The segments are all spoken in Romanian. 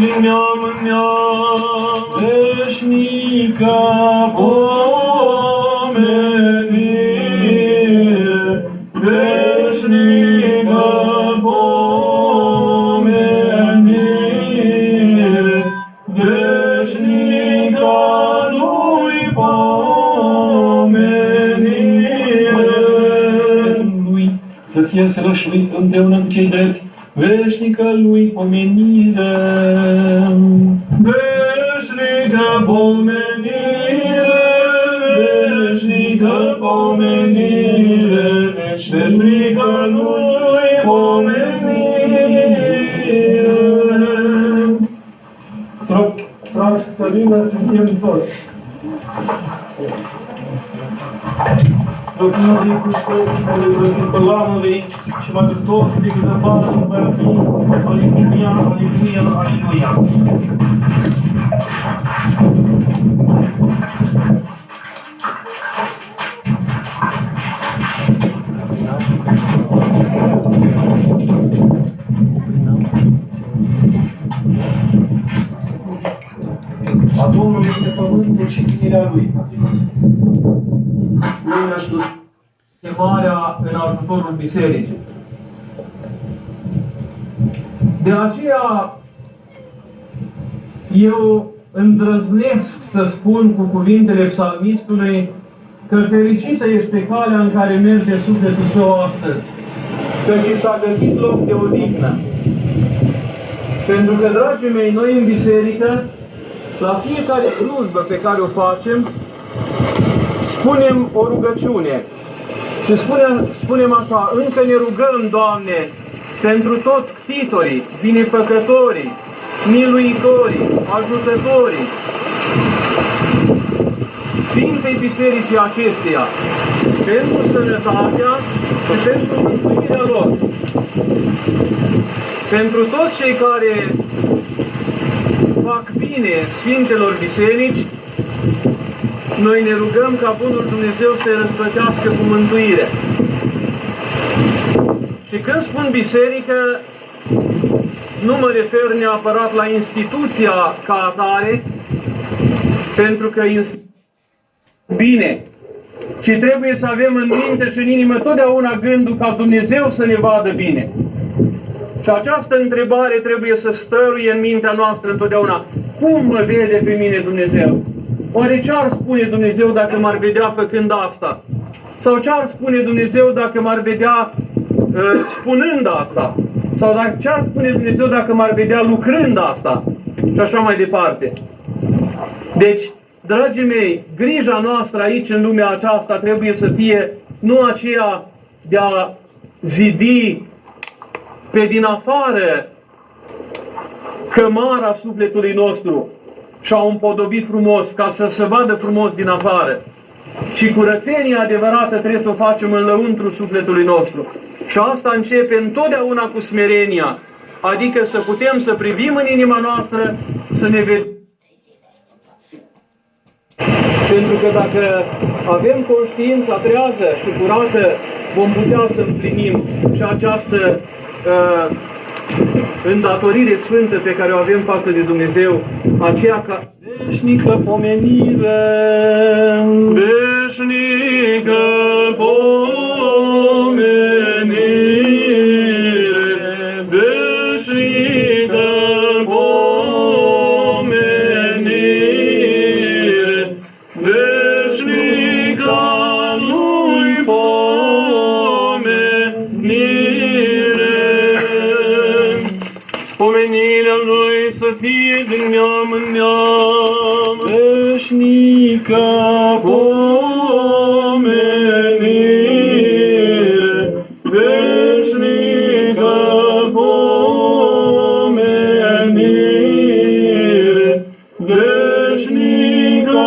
din neam în neam, veșnică pomenire, veșnică pomenire, veșnică lui pomenire. Să fie sălășluit împreună cu cei drepți, veșnică lui pomenire. Veșnică pomenire, veșnică pomenire, veșnică lui pomenire. Tragi să vină, suntem toți. Domnului Hristos, Dumnezeu Pălanului și mai toți de zăvară în Bărăfii. Aleluia, aleluia, aleluia. A Domnului este pământul și chinirea Lui. Lumea și chemarea în ajutorul bisericii. De aceea, eu îndrăznesc să spun cu cuvintele psalmistului că fericită este calea în care merge sufletul său astăzi, căci s-a găsit loc de odihnă. Pentru că, dragii mei, noi în biserică, la fiecare slujbă pe care o facem, spunem o rugăciune și spunem așa: încă ne rugăm, Doamne, pentru toți ctitorii, binefăcătorii, miluitorii, ajutătorii Sfintei Bisericii acesteia, pentru sănătatea și pentru mântuirea lor. Pentru toți cei care fac bine Sfintelor Biserici, noi ne rugăm ca Bunul Dumnezeu să-i răsplătească cu mântuire. Și când spun biserică, nu mă refer neapărat la instituția ca atare, pentru că bine, ci trebuie să avem în minte și în inimă totdeauna gândul ca Dumnezeu să ne vadă bine. Și această întrebare trebuie să stăruie în mintea noastră întotdeauna. Cum mă vede pe mine Dumnezeu? Oare ce-ar spune Dumnezeu dacă m-ar vedea făcând asta? Sau ce-ar spune Dumnezeu dacă m-ar vedea spunând asta? Sau ce-ar spune Dumnezeu dacă m-ar vedea lucrând asta? Și așa mai departe. Deci, dragii mei, grija noastră aici în lumea aceasta trebuie să fie nu aceea de a zidi pe din afară cămara sufletului nostru și a împodobi frumos, ca să se vadă frumos din afară. Și curățenia adevărată trebuie să o facem în lăuntru sufletului nostru. Și asta începe întotdeauna cu smerenia, adică să putem să privim în inima noastră, să ne vedem. Pentru că dacă avem conștiința trează și curată, vom putea să împlinim și această îndatorire sfântă pe care o avem față de Dumnezeu, aceea ca veșnică pomenire, veșnică pomenire, veșnică pomenire, veșnică lui pomenire. Pomenirea lui să fie din neam în neam, veșnică pomenire, veșnică pomenire, veșnică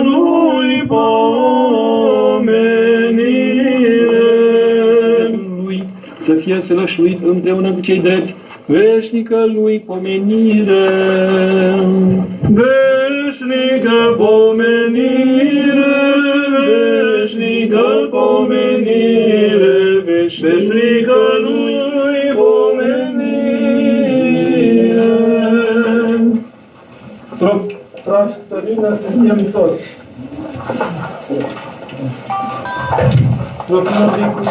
lui pomenire. Să fie sălășluit împreună cu cei drepți, veșnică lui pomenire. Veșnică pomenire, veșnică pomenire, veșnică lui pomenire. Dragi Sărina, suntem toți. Propun cu